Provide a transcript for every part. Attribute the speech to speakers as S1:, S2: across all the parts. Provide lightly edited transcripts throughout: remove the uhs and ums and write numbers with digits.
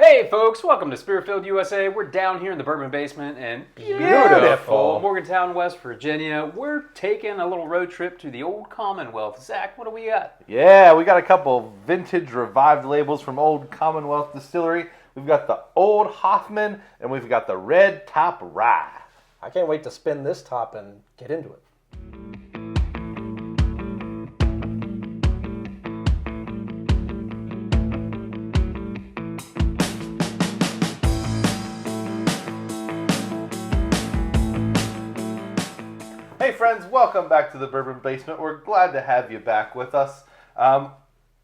S1: Hey folks, welcome to Spiritfield, USA. We're down here in the bourbon basement in beautiful Morgantown, West Virginia. We're taking a little road trip to the Old Commonwealth. Zach, what do we got?
S2: Yeah, we got a couple vintage revived labels from Old Commonwealth Distillery. We've got the Old Hoffman, and we've got the Red Top Rye.
S3: I can't wait to spin this top and get into it.
S2: Hey friends, welcome back to the Bourbon Basement. We're glad to have you back with us.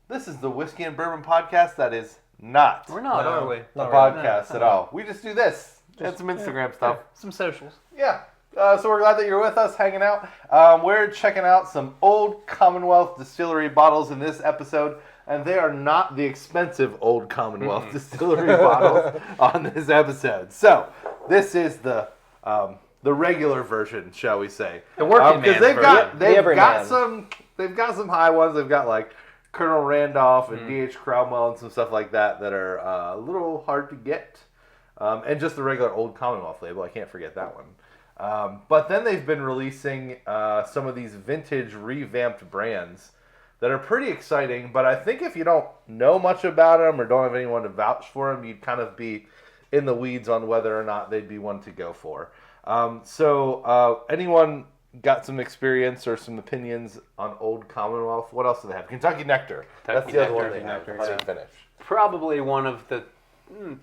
S2: This is the Whiskey and Bourbon Podcast that is not
S1: We're not, are we?
S2: a podcast at all. We just do this and some Instagram stuff.
S1: Some socials.
S2: Yeah. So we're glad that you're with us, hanging out. We're checking out some Old Commonwealth Distillery bottles in this episode, and they are not the expensive Old Commonwealth Distillery bottles on this episode. So this is the regular version, shall we say?
S1: The working
S2: because
S1: man's
S2: they've got some high ones. They've got like Colonel Randolph and D.H. Cromwell and some stuff like that are a little hard to get. And just the regular Old Commonwealth label, I can't forget that one. But then they've been releasing some of these vintage revamped brands that are pretty exciting. But I think if you don't know much about them or don't have anyone to vouch for them, you'd kind of be in the weeds on whether or not they'd be one to go for. Anyone got some experience or some opinions on Old Commonwealth? What else do they have? Kentucky Nectar. That's the other one they have. Honey finish.
S1: Probably one of the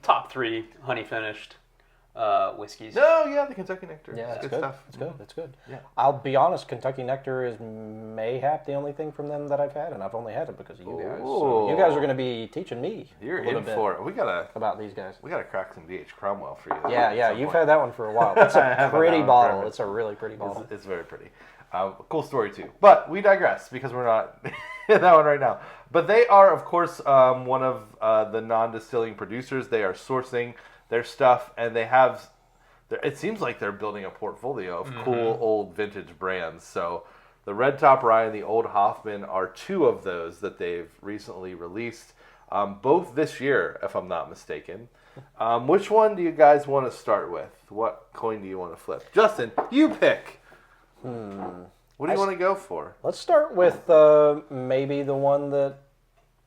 S1: top 3 honey finished whiskeys.
S2: No, yeah, the Kentucky Nectar.
S3: Yeah, it's
S2: good
S3: good.
S2: stuff.
S3: It's good. It's good.
S2: Yeah.
S3: I'll be honest, Kentucky Nectar is mayhap the only thing from them that I've had, and I've only had it because of you guys. So you guys are going to be teaching me
S2: You're
S3: a little
S2: in
S3: bit
S2: for it. We gotta
S3: these guys.
S2: crack some D.H. Cromwell for you.
S3: Yeah, you've had that one for a while. It's a pretty bottle. It's a really pretty bottle.
S2: It's very pretty. Cool story too. But we digress because we're not in that one right now. But they are, of course, one of the non-distilling producers. They are sourcing their stuff, and they have. It seems like they're building a portfolio of cool old vintage brands. So the Red Top Rye and the Old Hoffman are 2 of those that they've recently released, both this year, if I'm not mistaken. Which one do you guys want to start with? What coin do you want to flip? Justin, you pick. What do you want to go for?
S3: Let's start with maybe the one that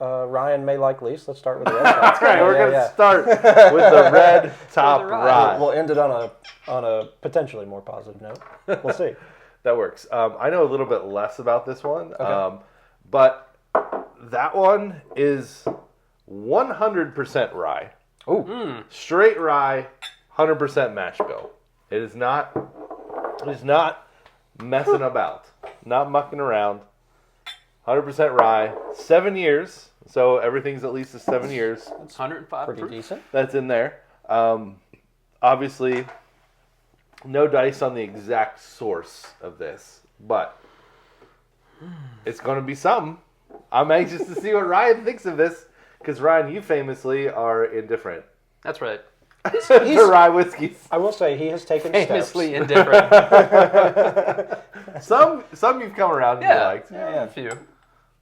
S3: Ryan may like least. Let's start with the Red Top.
S2: That's right. We're going to start with the Red Top Rye.
S3: We'll end it on a potentially more positive note. We'll see.
S2: That works. I know a little bit less about this one,
S3: Okay.
S2: but that one is 100% rye.
S3: Ooh.
S2: Straight rye, 100% mash bill. It is not messing about, not mucking around. 100% rye, 7 years, so everything's at least 7 years.
S1: It's 105
S3: Pretty
S1: proof.
S3: decent.
S2: That's in there. Obviously, no dice on the exact source of this, but it's going to be something. I'm anxious to see what Ryan thinks of this, because Ryan, you famously are indifferent
S1: That's right.
S2: to rye whiskeys.
S3: I will say he has taken
S1: Famously
S3: steps.
S1: indifferent.
S2: Some you've come around and you liked.
S1: Yeah, a few.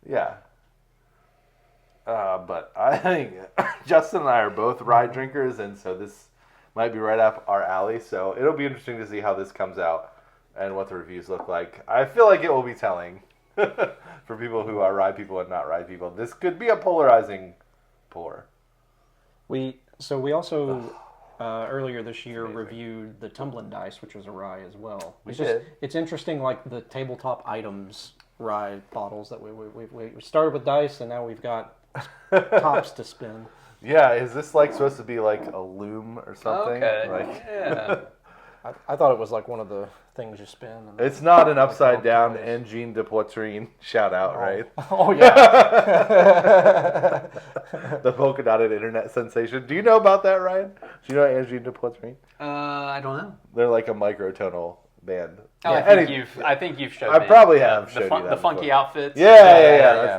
S2: Yeah. But I think Justin and I are both rye drinkers, and so this might be right up our alley. So it'll be interesting to see how this comes out and what the reviews look like. I feel like it will be telling for people who are rye people and not rye people. This could be a polarizing pour.
S3: We also earlier this year reviewed the Tumbling Dice, which was a rye as well. It's interesting, like the tabletop items rye bottles that we started with dice, and now we've got tops to spin.
S2: Yeah, is this like supposed to be like a loom or something?
S1: Okay.
S2: Like,
S1: Yeah.
S3: I thought it was like one of the things you spin. And
S2: it's not an upside down Engine de Poitrine shout out, right?
S3: Oh yeah.
S2: The polka dotted internet sensation. Do you know about that, Ryan? Do you know Engine de Poitrine?
S1: I don't know.
S2: They're like a microtonal band.
S1: Oh,
S2: Yeah.
S1: I think you've showed
S2: I
S1: me.
S2: probably have showed you that
S1: the funky
S2: before.
S1: outfits.
S2: Yeah.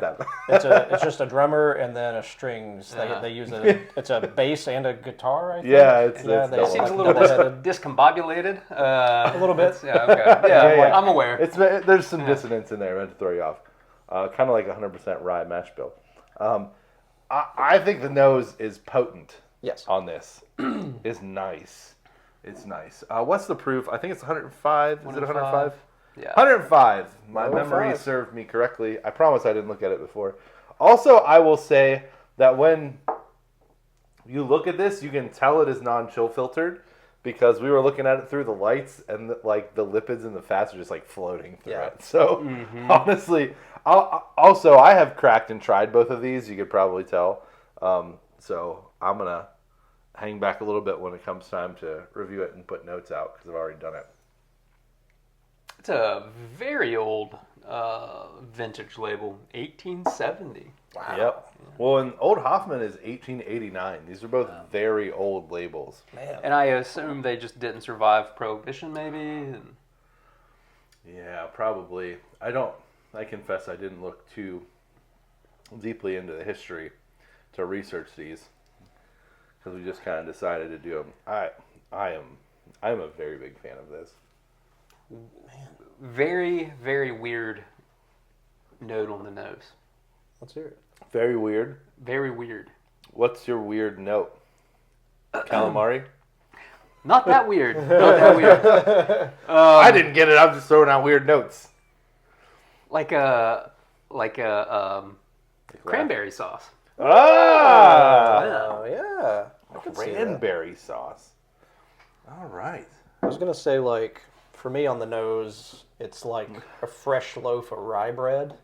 S2: That's that.
S3: It's just a drummer and then a strings. They use it's a bass and a guitar. I think.
S2: Yeah, it's
S1: It
S2: double.
S1: seems a little discombobulated.
S3: a little bit.
S1: Yeah, okay. Yeah, I'm aware.
S2: There's some dissonance in there meant to throw you off. Kind of like 100% rye mash bill. I think the nose is potent.
S3: Yes.
S2: on this is nice. It's nice. What's the proof? I think it's 105. Is it 105?
S1: Yeah.
S2: 105. My
S3: 105.
S2: memory served me correctly. I promise I didn't look at it before. Also, I will say that when you look at this, you can tell it is non-chill filtered because we were looking at it through the lights and the lipids and the fats are just like floating through it. So honestly, I have cracked and tried both of these. You could probably tell. So I'm gonna hang back a little bit when it comes time to review it and put notes out because I've already done it.
S1: It's a very old vintage label, 1870.
S2: Wow. Yep. Well, and Old Hoffman is 1889. These are both very old labels.
S3: Man.
S1: And I assume they just didn't survive Prohibition, maybe? And...
S2: Yeah, probably. I confess I didn't look too deeply into the history to research these because we just kind of decided to do them. I'm a very big fan of this.
S1: Man. Very, very weird note on the nose.
S3: Let's hear it.
S2: Very weird.
S1: Very weird.
S2: What's your weird note? Calamari?
S1: Not that weird. Not that weird.
S2: I didn't get it. I'm just throwing out weird notes.
S1: Like a cranberry sauce.
S2: Ah!
S3: Yeah. I could see that.
S2: Cranberry sauce. All right.
S3: I was gonna say, like, for me on the nose, it's like a fresh loaf of rye bread.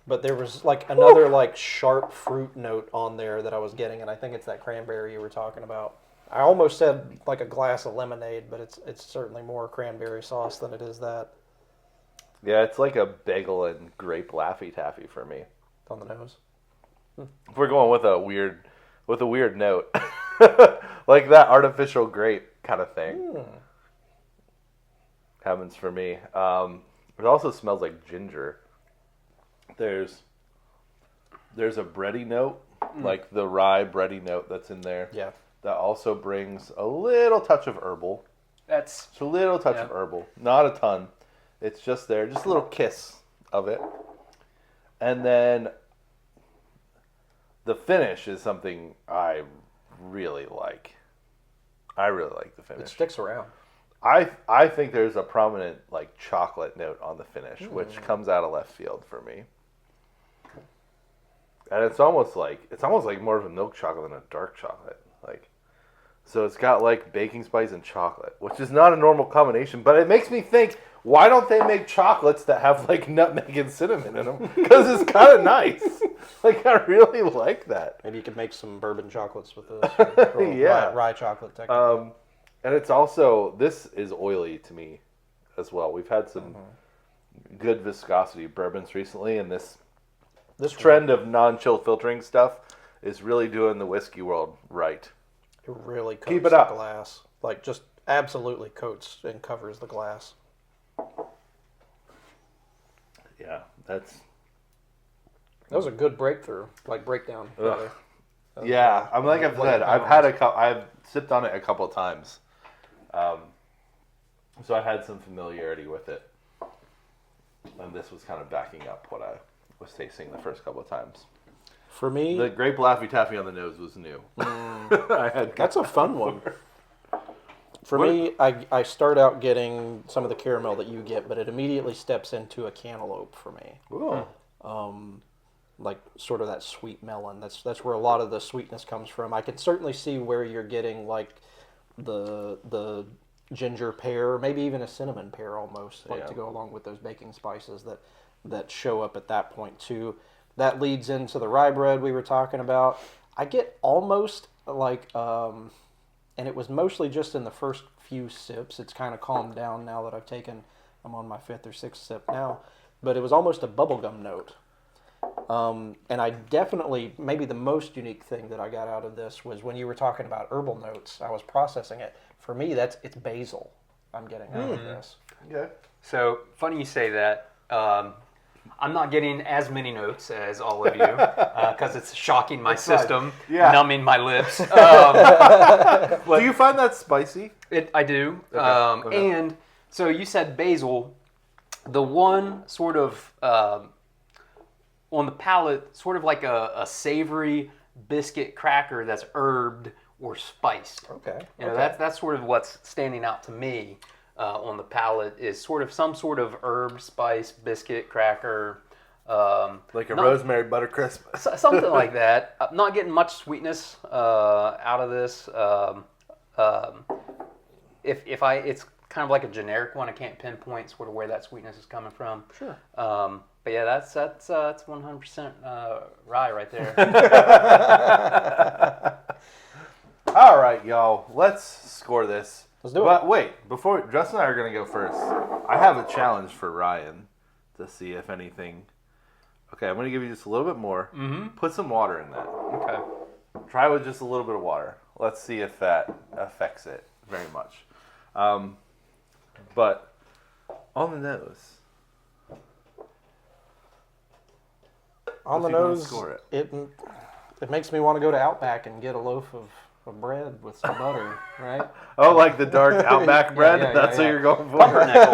S3: But there was like another like sharp fruit note on there that I was getting, and I think it's that cranberry you were talking about. I almost said like a glass of lemonade, but it's certainly more cranberry sauce than it is that.
S2: Yeah, it's like a bagel and grape Laffy Taffy for me.
S3: On the nose.
S2: If we're going with a weird note, like that artificial grape kind of thing, happens for me. It also smells like ginger. There's a bready note, like the rye bready note that's in there.
S3: Yeah.
S2: That also brings a little touch of herbal.
S1: That's
S2: It's a little touch of herbal, not a ton. It's just there, just a little kiss of it. And then the finish is something I really like. I really like the finish.
S3: It sticks around.
S2: I think there's a prominent like chocolate note on the finish, which comes out of left field for me. And it's almost like more of a milk chocolate than a dark chocolate. Like, so it's got like baking spice and chocolate, which is not a normal combination, but it makes me think, why don't they make chocolates that have like nutmeg and cinnamon in them? Because it's kind of nice. Like, I really like that.
S3: Maybe you could make some bourbon chocolates with this.
S2: Yeah.
S3: Rye chocolate technically.
S2: And it's also, this is oily to me as well. We've had some good viscosity bourbons recently, and this trend of non-chill filtering stuff is really doing the whiskey world right.
S3: It really coats
S2: Keep it up.
S3: the glass. Like, just absolutely coats and covers the glass.
S2: Yeah, that
S3: was a good breakthrough, like breakdown. Rather.
S2: Yeah, I'm like I've said, I've sipped on it a couple of times, so I had some familiarity with it, and this was kind of backing up what I was tasting the first couple of times.
S3: For me,
S2: The grape Laffy Taffy on the nose was new.
S3: that's a fun one. For me, I start out getting some of the caramel that you get, but it immediately steps into a cantaloupe for me.
S2: Ooh.
S3: Like sort of that sweet melon. That's where a lot of the sweetness comes from. I can certainly see where you're getting like the ginger pear, maybe even a cinnamon pear almost, like to go along with those baking spices that show up at that point too. That leads into the rye bread we were talking about. I get almost like, and it was mostly just in the first few sips. It's kind of calmed down now that I'm on my 5th or 6th sip now, but it was almost a bubblegum note. And I definitely, maybe the most unique thing that I got out of this was when you were talking about herbal notes, I was processing it. For me, it's basil I'm getting out of this.
S2: Okay.
S1: So, funny you say that. I'm not getting as many notes as all of you because it's shocking my system, numbing my lips.
S2: Do you find that spicy?
S1: I do.
S2: Okay.
S1: And so you said basil. The one sort of on the palate, sort of like a savory biscuit cracker that's herbed or spiced.
S3: Okay.
S1: You know, that's sort of what's standing out to me on the palate is sort of some sort of herb, spice, biscuit, cracker.
S2: Like a rosemary buttercrisp.
S1: Something like that. I'm not getting much sweetness out of this. It's kind of like a generic one. I can't pinpoint sort of where that sweetness is coming from.
S3: Sure.
S1: But yeah, that's 100% rye right there.
S2: All right, y'all. Let's score this.
S3: Let's do it.
S2: But wait, before Justin and I are going to go first, I have a challenge for Ryan to see if anything. Okay, I'm going to give you just a little bit more. Mm-hmm. Put some water in that.
S1: Okay.
S2: Try with just a little bit of water. Let's see if that affects it very much. But on the nose.
S3: On the nose, it makes me want to go to Outback and get a loaf of bread with some butter, right?
S2: Oh, like the dark Outback bread? That's what you're going for?
S1: Pumpernickel.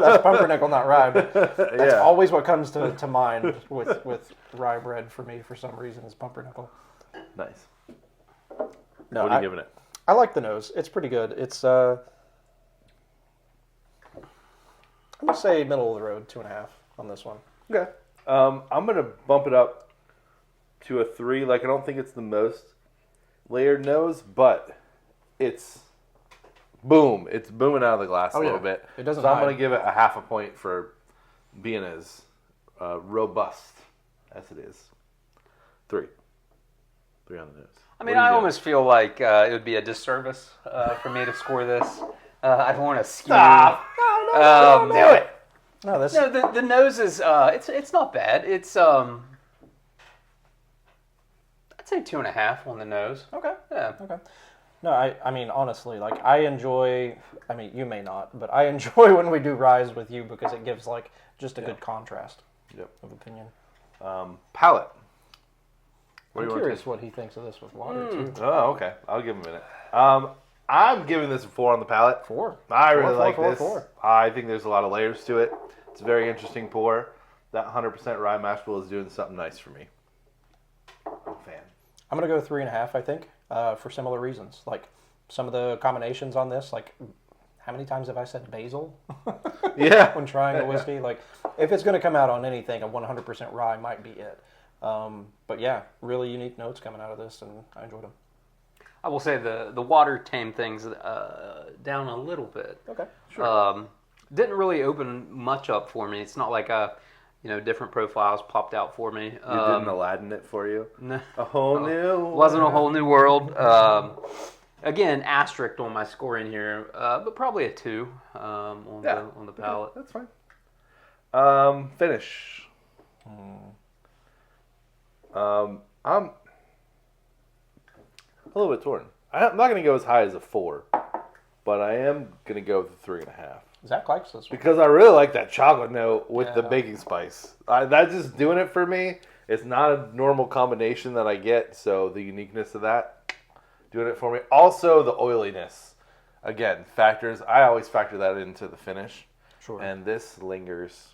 S3: That's pumpernickel, not rye, but that's always what comes to mind with rye bread for me for some reason is pumpernickel.
S2: Nice.
S3: No,
S2: what are you giving it?
S3: I like the nose. It's pretty good. It's, I'm going to say middle of the road, 2.5 on this one.
S2: Okay. I'm going to bump it up to a 3. Like, I don't think it's the most layered nose, but it's boom. It's booming out of the glass a little bit.
S3: It doesn't
S2: So I'm
S3: hide.
S2: going to give it a 0.5 point for being as robust as it is. 3. 3 on the nose.
S1: I mean, I almost feel like it would be a disservice for me to score this. I don't want to skew.
S2: Stop! No, do it!
S3: No, this.
S1: No, the nose is it's not bad. It's I'd say 2.5 on the nose.
S3: Okay.
S1: Yeah.
S3: Okay. No, I mean, honestly, like, I enjoy, I mean, you may not, but I enjoy when we do ryes with you because it gives, like, just a good contrast of opinion.
S2: Palate.
S3: I'm curious what he thinks of this with water, too.
S2: Oh, okay. I'll give him a minute. I'm giving this a 4 on the palate.
S3: 4.
S2: I really like
S3: four,
S2: this.
S3: 4.
S2: I think there's a lot of layers to it. It's a very interesting pour. That 100% rye mash bill is doing something nice for me. I'm a fan.
S3: I'm going to go 3.5, I think, for similar reasons. Like, some of the combinations on this, like, how many times have I said basil?
S2: Yeah.
S3: When trying a whiskey. Like, if it's going to come out on anything, a 100% rye might be it. But yeah, really unique notes coming out of this, and I enjoyed them.
S1: I will say the water tamed things down a little bit.
S3: Okay, sure.
S1: Didn't really open much up for me. It's not like different profiles popped out for me.
S2: You didn't Aladdin it for you?
S1: No.
S2: A whole new
S1: Wasn't a whole new world. Again, asterisk on my scoring here, but probably a 2 on the palate.
S2: Okay, that's fine. Finish. I'm a little bit torn. I'm not going to go as high as a 4, but I am going to go with a 3.5.
S3: Zach likes this one.
S2: Because I really like that chocolate note with the baking spice. That's just doing it for me. It's not a normal combination that I get, so the uniqueness of that, doing it for me. Also, the oiliness. Again, factors. I always factor that into the finish.
S3: Sure.
S2: And this lingers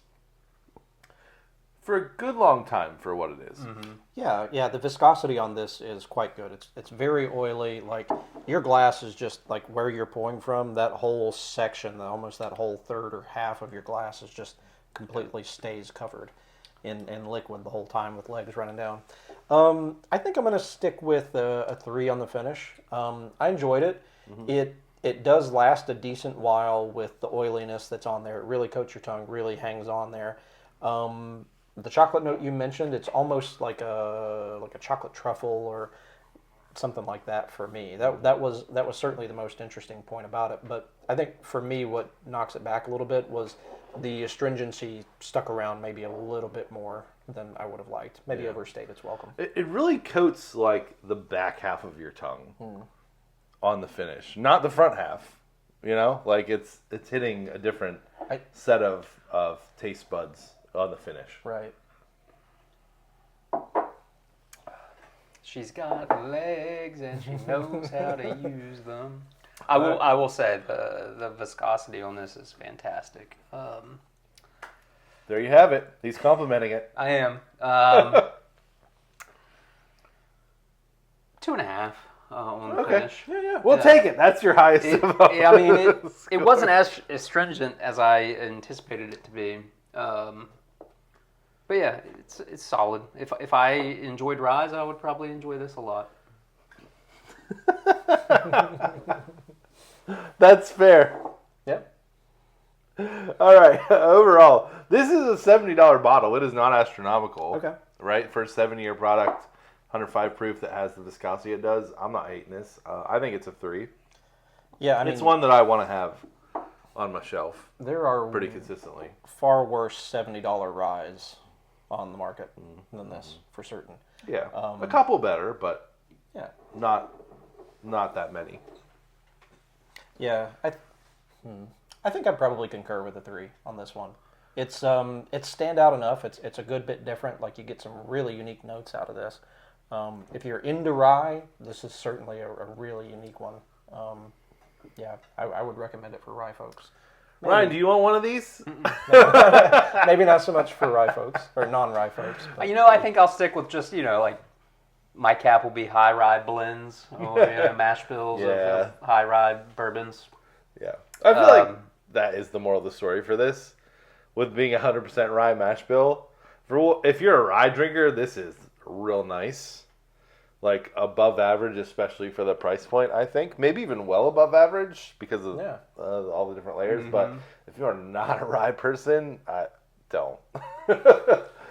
S2: for a good long time for what it is.
S1: Mm-hmm.
S3: Yeah, the viscosity on this is quite good. It's very oily. Like, your glass is just, like, where you're pouring from, that whole section, almost that whole third or half of your glass is just completely stays covered in liquid the whole time with legs running down. I think I'm going to stick with a 3 on the finish. I enjoyed it. Mm-hmm. It does last a decent while with the oiliness that's on there. It really coats your tongue, really hangs on there. The chocolate note you mentioned, it's almost like a chocolate truffle or something like that for me. That was certainly the most interesting point about it. But I think for me, what knocks it back a little bit was the astringency stuck around maybe a little bit more than I would have liked. Maybe overstayed its welcome.
S2: It really coats like the back half of your tongue on the finish, not the front half. You know, like it's hitting a different set of taste buds on the finish.
S3: Right.
S1: She's got legs and she knows how to use them. I will say the viscosity on this is fantastic.
S2: There you have it. He's complimenting it.
S1: I am. 2.5 on the finish.
S2: Yeah. We'll take it. That's your highest.
S1: I mean, it wasn't as astringent as I anticipated it to be. But yeah, it's solid. If I enjoyed ryes, I would probably enjoy this a lot.
S2: That's fair.
S3: Yep.
S2: All right. Overall, this is a $70 bottle. It is not astronomical.
S3: Okay.
S2: Right? For a 7-year product, 105 proof that has the viscosity it does, I'm not hating this. I think it's a 3.
S3: Yeah, I mean,
S2: it's one that I want to have on my shelf
S3: there are
S2: pretty consistently.
S3: far worse $70 ryes on the market than this, for certain.
S2: Yeah. A couple better, but
S3: Yeah.
S2: not that many.
S3: Yeah, I think I'd probably concur with the 3 on this one. It's stand out enough. It's a good bit different. Like, you get some really unique notes out of this. If you're into rye, this is certainly a really unique one. Yeah, I would recommend it for rye folks. Maybe,
S2: Ryan, do you want one of these?
S3: maybe not so much for rye folks or non-rye folks. But.
S1: I think I'll stick with just like my cap will be high rye blends or mash bills of high rye bourbons.
S2: Yeah, I feel like that is the moral of the story for this. With being 100% rye mash bill, if you're a rye drinker, this is real nice. Like above average, especially for the price point, I think. Maybe even well above average because of all the different layers. Mm-hmm. But if you are not a rye person, I don't.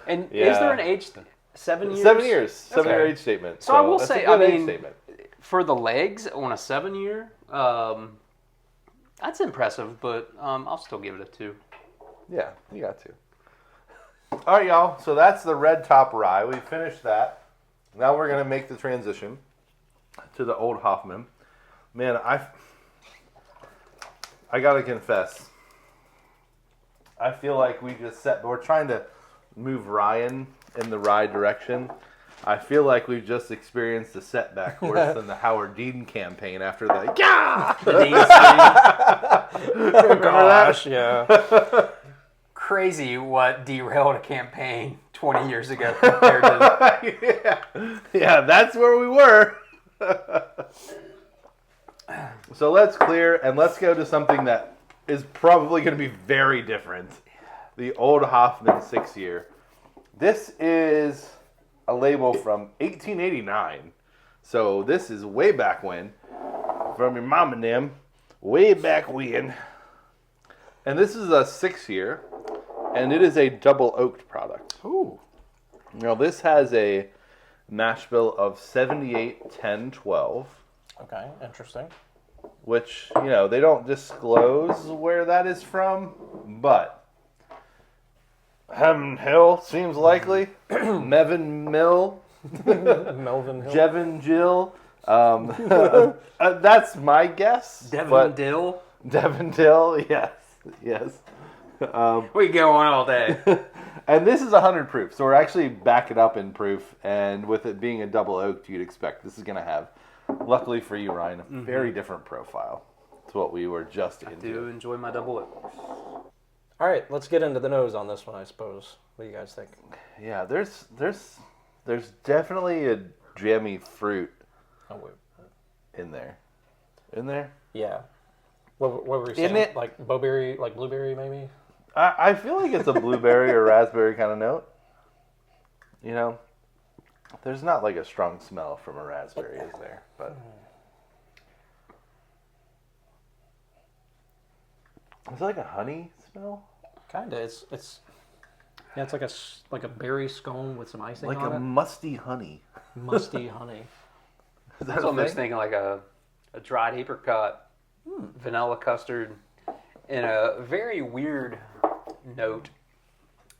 S1: And is there an age? 7 years?
S2: 7 years. 7-year age statement.
S1: So I will say,
S2: age statement.
S1: For the legs on a 7-year, that's impressive, but I'll still give it a 2.
S2: Yeah, you got to. All right, y'all. So that's the red top rye. We finished that. Now we're going to make the transition to the Old Hoffman. Man, I got to confess. I feel like we're trying to move Ryan in the rye direction. I feel like we've just experienced a setback worse than the Howard Dean campaign after the
S3: Oh gosh, yeah.
S1: Crazy what derailed a campaign 20 years ago compared to...
S2: Yeah, that's where we were. So let's clear and let's go to something that is probably going to be very different. The Old Hoffman 6-year. This is a label from 1889. So this is way back when. From your mom and them. Way back when. And this is a 6-year. And it is a double oaked product.
S3: Ooh.
S2: Now this has a mash bill of 78, 10, 12.
S3: Okay, interesting.
S2: Which, they don't disclose where that is from, but Hem Hill seems likely. Mevin Mill.
S3: Melvin Hill.
S2: Jevin Jill. That's my guess.
S1: Devin Dill.
S2: Devin Dill, yes.
S1: We go on all day.
S2: And this is 100 proof, so we're actually backing up in proof, and with it being a double oaked, you'd expect this is going to have, luckily for you, Ryan, a very different profile to what we were just into.
S1: I do enjoy my double oak.
S3: All right, let's get into the nose on this one, I suppose. What do you guys think?
S2: Yeah, there's definitely a jammy fruit in there. In there?
S3: Yeah. What were you saying?
S2: Isn't it?
S3: Like blueberry, maybe?
S2: I feel like it's a blueberry or raspberry kind of note. There's not like a strong smell from a raspberry, is there? But is it like a honey smell?
S3: Kinda. It's like a berry scone with some icing
S2: Like
S3: on
S2: a
S3: it.
S2: musty honey.
S3: Musty honey.
S1: That's almost thinking like a dried apricot, vanilla custard, and a very weird note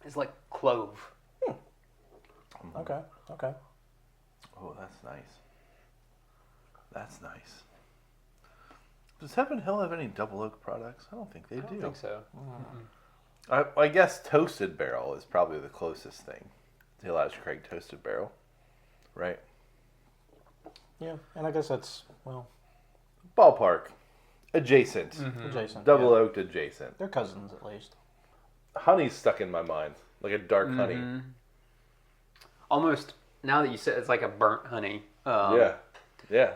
S1: is like clove.
S3: Okay.
S2: Oh, that's nice. That's nice. Does Heaven Hill have any double oak products? I don't think they do.
S1: I don't think so.
S2: I guess Toasted Barrel is probably the closest thing to Elijah Craig Toasted Barrel, right?
S3: Yeah, and I guess that's,
S2: Ballpark. Adjacent.
S3: adjacent.
S2: Double oaked adjacent.
S3: They're cousins, at least.
S2: Honey's stuck in my mind. Like a dark honey.
S1: Almost, now that you said it's like a burnt honey.
S2: Yeah. Yeah.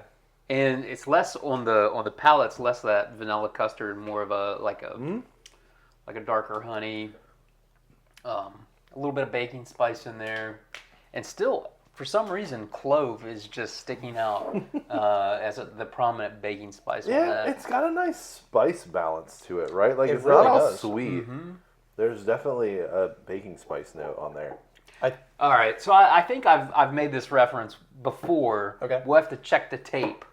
S1: And it's less on the palate. It's less of that vanilla custard, more of a like a darker honey. A little bit of baking spice in there, and still, for some reason, clove is just sticking out as the prominent baking spice.
S2: Yeah,
S1: on that.
S2: it's got a nice spice balance to it, right? Like it's
S3: really
S2: not all
S3: does.
S2: sweet. There's definitely a baking spice note on there.
S1: All right, so I think I've made this reference before.
S3: Okay.
S1: We'll have to check the tape.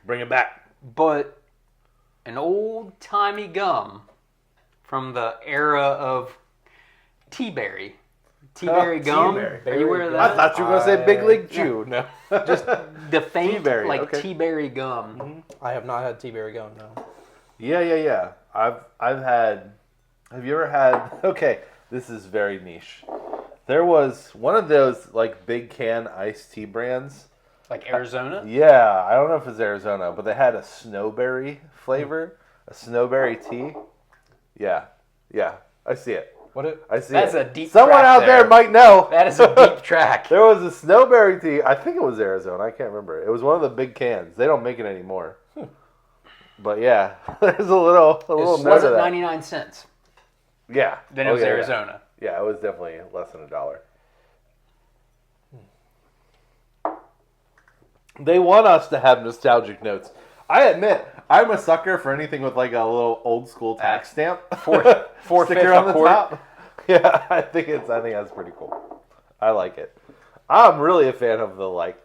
S2: Bring it back.
S1: But an old-timey gum from the era of Tea-Berry. Tea-Berry gum.
S2: Tea-Berry.
S1: Are you aware of
S2: I
S1: that?
S2: thought you were going to say Big League Chew. No.
S1: Just the faint,
S2: Tea-Berry,
S1: like
S2: okay.
S1: Tea-Berry gum.
S3: I have not had Tea-Berry gum, no.
S2: Yeah. I've had. Have you ever had? Okay, this is very niche. There was one of those like big can iced tea brands.
S1: Like Arizona?
S2: Yeah, I don't know if it's Arizona, but they had a snowberry flavor, a snowberry tea. Yeah, I see it. I see
S1: That's
S2: it.
S1: a deep
S2: Someone
S1: track
S2: out there might know.
S1: That is a deep track.
S2: There was a snowberry tea. I think it was Arizona. I can't remember. It was one of the big cans. They don't make it anymore. But yeah, there's a little
S1: It
S2: note
S1: was
S2: of that.
S1: 99 cents.
S2: Yeah.
S1: Then it was Arizona.
S2: Yeah, it was definitely less than $1. They want us to have nostalgic notes. I admit, I'm a sucker for anything with like a little old school tax stamp.
S1: Four
S2: Sticker on the top. Yeah, I think that's pretty cool. I like it. I'm really a fan of the like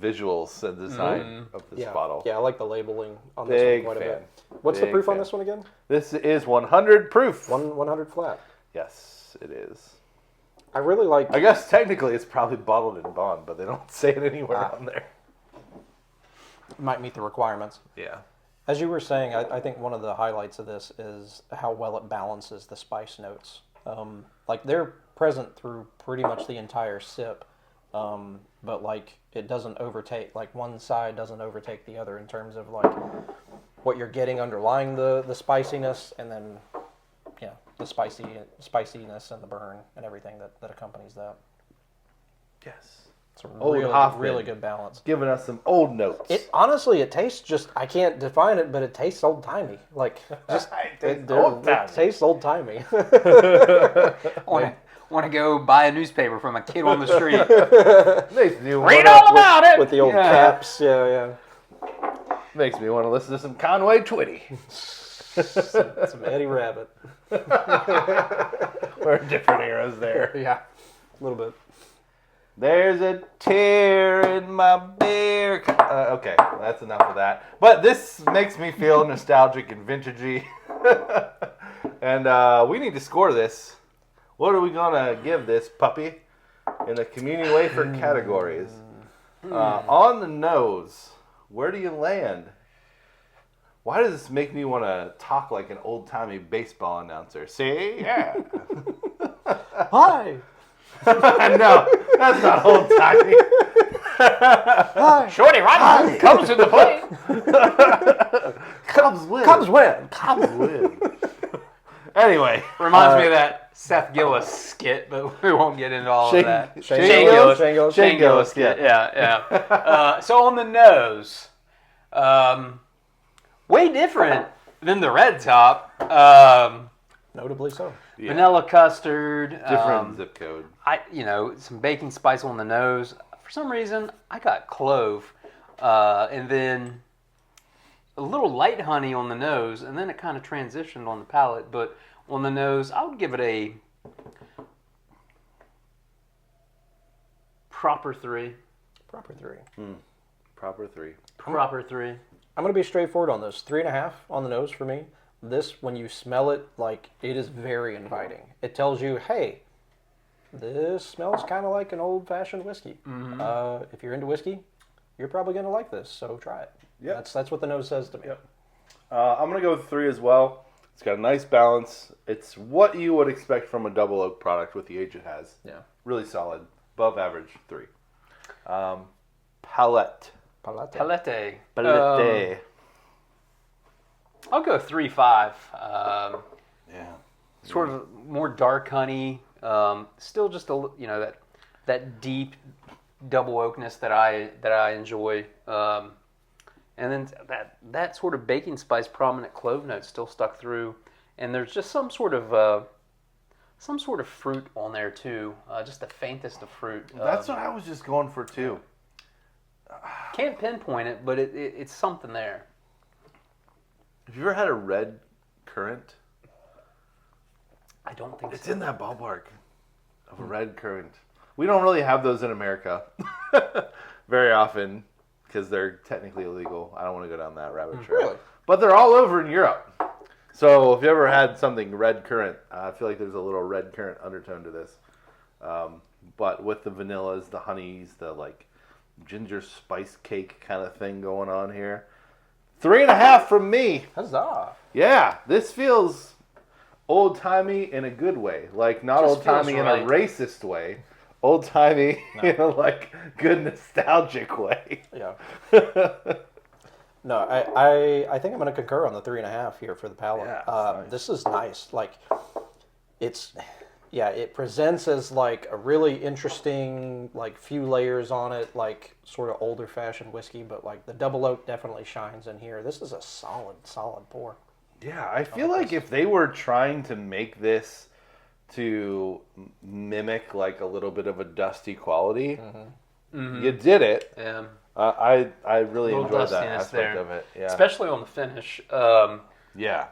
S2: visuals and design of this bottle.
S3: Yeah, I like the labeling on
S2: Big
S3: this one quite
S2: fan.
S3: a bit. What's the
S2: Big
S3: proof on
S2: fan.
S3: this one again?
S2: This is 100 proof.
S3: 100 flat.
S2: Yes, it is.
S3: I really like...
S2: I guess technically it's probably bottled in bond, but they don't say it anywhere on there.
S3: Might meet the requirements.
S2: Yeah.
S3: As you were saying, I think one of the highlights of this is how well it balances the spice notes. Like they're present through pretty much the entire sip, but like it doesn't overtake, like one side doesn't overtake the other in terms of like what you're getting underlying the spiciness, and then the spiciness and the burn and everything that accompanies that.
S2: Yes.
S3: It's a
S2: Old
S3: really,
S2: Hoffman.
S3: really good balance.
S2: Giving us some old notes.
S3: It honestly, it tastes just, I can't define it, but it tastes old timey. Like just it tastes old timey.
S1: Want to go buy a newspaper from a kid on the street?
S2: Makes me
S1: Read all about it
S3: with the old caps. Yeah.
S2: Makes me want to listen to some Conway Twitty.
S3: Some Eddie Rabbit.
S2: We're in different eras there.
S3: Yeah, a little bit.
S2: There's a tear in my beer. Okay, that's enough of that. But this makes me feel nostalgic and vintagey. And we need to score this. What are we going to give this puppy in the community wafer categories? On the nose, where do you land? Why does this make me want to talk like an old-timey baseball announcer? See? Yeah.
S3: Hi.
S2: No, that's not old-timey.
S3: Hi.
S1: Shorty Rotten comes to the plate.
S2: Cubs win.
S3: Cubs win.
S2: Cubs win. Anyway.
S1: Reminds me of that Seth Gillis skit, but we won't get into all of that.
S3: Shane
S2: Gillis
S1: skit. Yeah. So on the nose, way different than the red top.
S3: Notably so.
S2: Yeah.
S1: Vanilla custard.
S2: Different zip code.
S1: Some baking spice on the nose. For some reason, I got clove, and then a little light honey on the nose, and then it kind of transitioned on the palate. But on the nose, I would give it a proper 3.
S3: Proper 3.
S2: Proper 3.
S1: Proper 3.
S3: I'm going to be straightforward on this. 3.5 on the nose for me. This, when you smell it, like, it is very inviting. It tells you, hey, this smells kind of like an old-fashioned whiskey. Mm-hmm. If you're into whiskey, you're probably going to like this, so try it.
S2: Yep.
S3: That's what the nose says to me.
S2: Yep. I'm going to go with 3 as well. It's got a nice balance. It's what you would expect from a double oak product with the age it has.
S3: Yeah.
S2: Really solid. Above average, 3. Palette.
S1: Palette. I'll go 3.5.
S2: Yeah.
S1: Sort of more dark honey. Still just that deep double oakness that I enjoy. And then that sort of baking spice prominent clove note still stuck through, and there's just some sort of fruit on there too, just the faintest of fruit.
S2: That's what I was just going for too.
S1: Can't pinpoint it, but it's something there.
S2: Have you ever had a red currant?
S1: I don't think
S2: It's
S1: so.
S2: in that ballpark of a red currant. We don't really have those in America very often because they're technically illegal. I don't want to go down that rabbit trail.
S3: Really?
S2: But they're all over in Europe. So if you ever had something red currant, I feel like there's a little red currant undertone to this. But with the vanillas, the honeys, the like ginger spice cake kind of thing going on here. 3.5 from me.
S3: Huzzah!
S2: Yeah, this feels old-timey in a good way. Like, not
S1: Just
S2: old-timey
S1: feels
S2: in a
S1: right.
S2: racist way. Old-timey in a, like, good nostalgic way.
S3: Yeah. No, I think I'm going to concur on the 3.5 here for the palate.
S2: Yeah, nice.
S3: This is nice. Like, it presents as like a really interesting, like few layers on it, like sort of older fashioned whiskey, but like the double oak definitely shines in here. This is a solid pour.
S2: Yeah, I feel like if they were trying to make this to mimic, like, a little bit of a dusty quality, you did it.
S1: Yeah.
S2: I really
S1: Little
S2: enjoyed that
S1: dustiness
S2: aspect
S1: there.
S2: of it. Yeah.
S1: Especially on the finish.
S2: Yeah.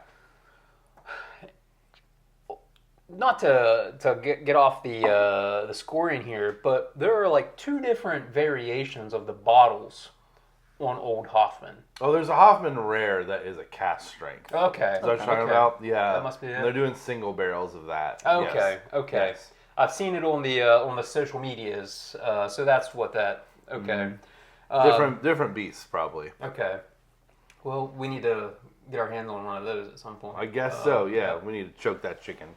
S1: Not to get off the scoring here, but there are like 2 different variations of the bottles on Old Hoffman.
S2: Oh, there's a Hoffman Rare that is a cask strength.
S1: Okay.
S2: Is that what you're talking about? Yeah.
S1: That must be it.
S2: They're doing single barrels of that.
S1: Okay.
S2: Yes.
S1: Okay.
S2: Yes.
S1: I've seen it on the social medias, so that's what that. Okay.
S2: Different beasts, probably.
S1: Okay. Well, we need to get our hands on one of those at some point.
S2: I guess so, yeah. We need to choke that chicken.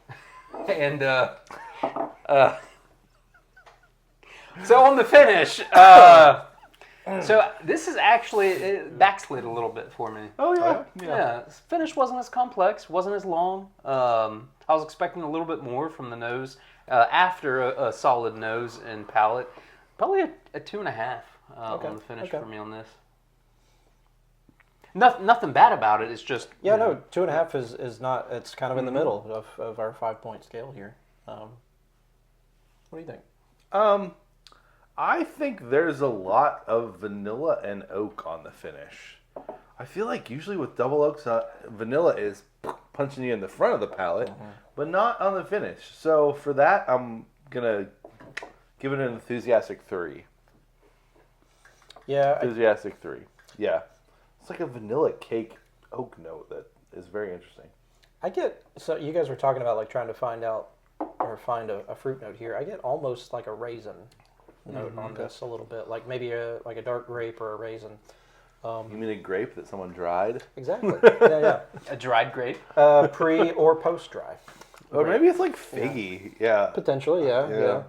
S1: And so on the finish, so this is actually it backslid a little bit for me.
S2: Oh, yeah.
S1: Yeah, finish wasn't as complex, wasn't as long. I was expecting a little bit more from the nose. After a solid nose and palate, probably a 2.5 on the finish for me on this. Nothing bad about it. It's just
S3: Yeah, no, 2.5 is not. It's kind of in the middle of our 5-point scale here. What do you think?
S2: I think there's a lot of vanilla and oak on the finish. I feel like usually with double oaks, vanilla is punching you in the front of the palate, but not on the finish. So for that, I'm going to give it an enthusiastic 3.
S3: Yeah,
S2: Enthusiastic 3. Yeah. It's like a vanilla cake oak note that is very interesting.
S3: so you guys were talking about like trying to find out or find a fruit note here. I get almost like a raisin note on this a little bit, like maybe a dark grape or a raisin.
S2: You mean a grape that someone dried?
S3: Exactly. Yeah.
S1: a dried grape.
S3: Pre or post dry.
S2: Or maybe it's like figgy. Yeah.
S3: Potentially, yeah.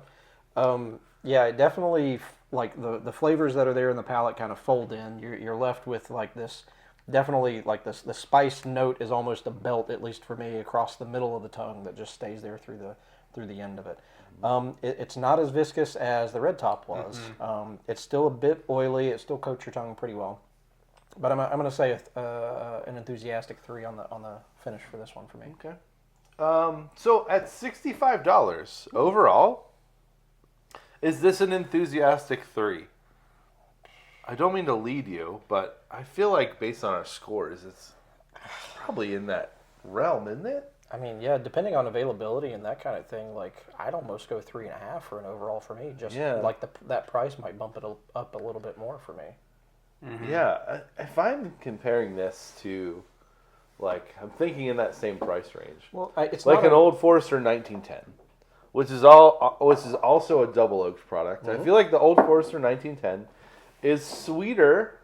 S3: It definitely like the flavors that are there in the palate kind of fold in. You're left with like this, definitely like this. The spice note is almost a belt, at least for me, across the middle of the tongue that just stays there through the end of it. It's not as viscous as the red top was. It's still a bit oily. It still coats your tongue pretty well. But I'm going to say an enthusiastic 3 on the finish for this one for me.
S2: Okay. So at $65 overall, is this an enthusiastic 3? I don't mean to lead you, but I feel like based on our scores, it's probably in that realm, isn't it?
S3: I mean, yeah, depending on availability and that kind of thing, like I'd almost go 3.5 for an overall for me. Just like that price might bump it up a little bit more for me.
S2: Mm-hmm. Yeah, if I'm comparing this to, like, I'm thinking in that same price range.
S3: Well, it's
S2: like
S3: not
S2: an Old Forester 1910, which is also a double oaked product. I feel like the Old Forester 1910 is sweeter,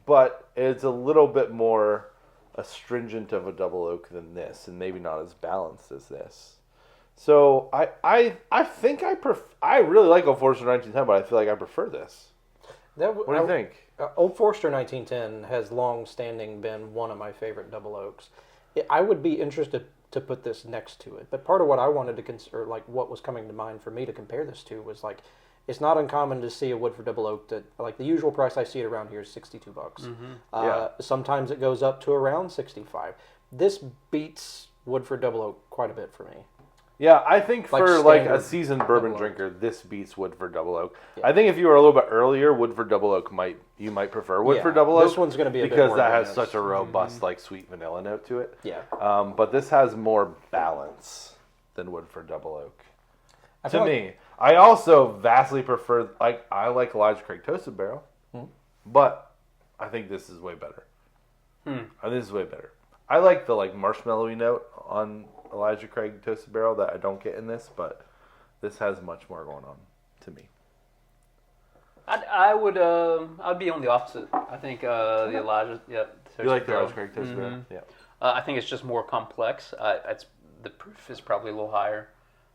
S2: but it's a little bit more astringent of a double oak than this, and maybe not as balanced as this. So I think I really like Old Forester 1910, but I feel like I prefer this. What do you think?
S3: Old Forester 1910 has long-standing been one of my favorite double oaks. I would be interested to put this next to it, but part of what I wanted to consider, like what was coming to mind for me to compare this to, was like it's not uncommon to see a Woodford Double Oak that, like, the usual price I see it around here is $62. Sometimes it goes up to around 65. This beats Woodford Double Oak quite a bit for me.
S2: Yeah, I think
S3: Like
S2: for like a
S3: standard
S2: seasoned bourbon
S3: Double Oak.
S2: drinker, this beats Woodford Double Oak.
S3: Yeah.
S2: I think if you were a little bit earlier, Woodford Double Oak you might prefer Woodford Double Oak.
S3: This one's going to be a bit
S2: because
S3: more
S2: that has
S3: advanced.
S2: such a robust like sweet vanilla note to it.
S3: Yeah.
S2: But this has more balance than Woodford Double Oak.
S3: I
S2: To
S3: feel like-
S2: me, I also vastly prefer I like Elijah Craig Toasted Barrel, but I think this is way better. I think this is way better. I like the like marshmallowy note on Elijah Craig Toasted Barrel that I don't get in this, but this has much more going on to me.
S1: I'd be on the opposite. I think the Elijah. Yep.
S2: You like the Elijah Craig Toasted Barrel? Yeah.
S1: I think it's just more complex. The proof is probably a little higher.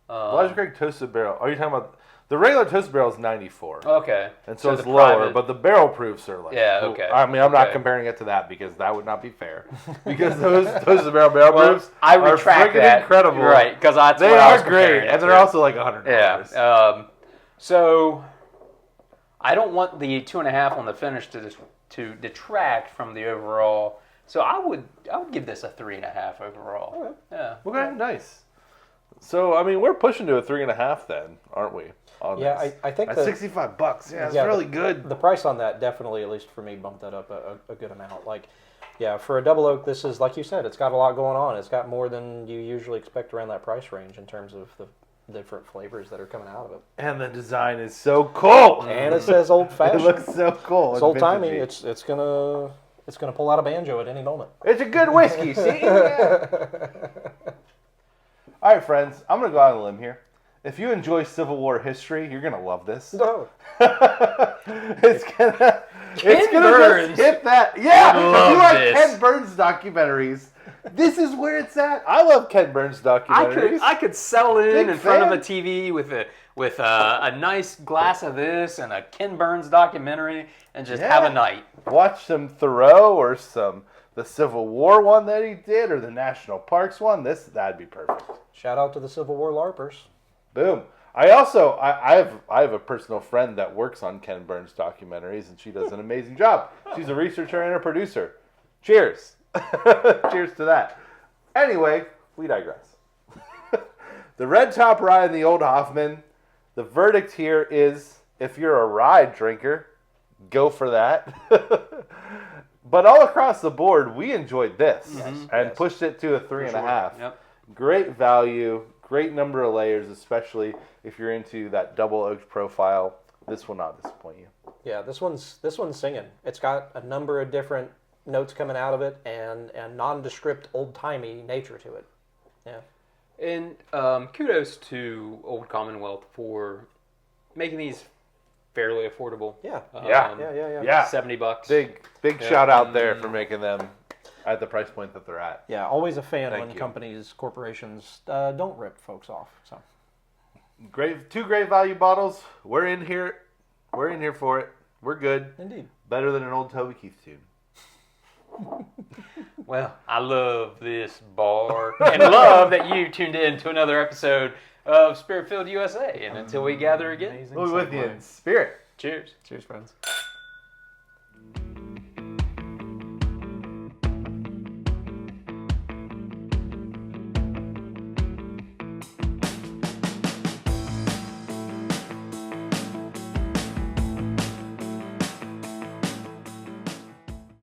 S2: Elijah Craig Toasted Barrel. Are you talking about the regular Toasted Barrel is 94?
S1: Okay.
S2: And so it's
S1: the
S2: lower,
S1: private-
S2: but the barrel proofs are like.
S1: Yeah, okay.
S2: I mean, I'm not
S1: Okay.
S2: comparing it to that because that would not be fair. Because those Toasted Barrel proofs
S1: I
S2: are
S1: retract
S2: freaking
S1: that.
S2: incredible.
S1: Right, because that's
S2: They
S1: what I
S2: are
S1: was comparing
S2: great,
S1: it
S2: and they're
S1: to.
S2: also like $100.
S1: Yeah. So I don't want the 2.5 on the finish to detract from the overall. So I would give this a 3.5 overall.
S3: Okay.
S1: Yeah.
S2: Okay, nice. So I mean, we're pushing to a 3.5 then, aren't we? On
S3: Yeah,
S2: this?
S3: I think
S2: at
S3: that-
S2: $65. Yeah, it's
S3: Yeah,
S2: really good.
S3: The price on that definitely, at least for me, bumped that up a good amount. Like, yeah, for a double oak, this is, like you said, it's got a lot going on. It's got more than you usually expect around that price range in terms of the different flavors that are coming out of it.
S2: And the design is so cool.
S3: And it says old
S2: It
S3: fashioned.
S2: looks so cool.
S3: It's
S2: and
S3: old timey.
S2: vintagey.
S3: It's gonna pull out a banjo at any moment.
S2: It's a good whiskey, see? Yeah. All right, friends, I'm going to go out on a limb here. If you enjoy Civil War history, you're going to love this.
S3: No.
S2: it's going to
S1: Burns
S2: just hit that. Yeah,
S1: would
S2: if
S1: love
S2: you like
S1: this.
S2: Ken Burns documentaries, this is where it's at. I love Ken Burns documentaries.
S1: I could settle in
S2: Big
S1: front of
S2: fan.
S1: a TV with a nice glass of this and a Ken Burns documentary and just have a night.
S2: Watch some Thoreau or the Civil War one that he did or the National Parks one. That'd be perfect.
S3: Shout out to the Civil War LARPers.
S2: Boom. I also I have a personal friend that works on Ken Burns documentaries, and she does an amazing job. She's a researcher and a producer. Cheers. Cheers to that. Anyway, we digress. The Red Top Rye and the Old Hoffman. The verdict here is, if you're a rye drinker, go for that. But all across the board, we enjoyed this and pushed it to a 3.5.
S1: Yep.
S2: Great value, great number of layers, especially if you're into that double oaked profile. This will not disappoint you.
S3: Yeah, this one's singing. It's got a number of different notes coming out of it and nondescript, old timey nature to it. Yeah.
S1: And kudos to Old Commonwealth for making these fairly affordable.
S3: Yeah.
S2: Yeah.
S3: Yeah.
S1: $70.
S2: Big shout out there for making them at the price point that they're at.
S3: Yeah, always a fan
S2: Thank
S3: when
S2: you.
S3: companies, corporations don't rip folks off. So
S2: Two great value bottles. We're in here for it. We're good.
S3: indeed.
S2: Better than an old Toby Keith tune.
S1: Well, I love this bar and love that you tuned in to another episode of Spirit Filled USA. And until we gather again,
S2: We'll be with you in spirit.
S1: cheers.
S3: Cheers, friends.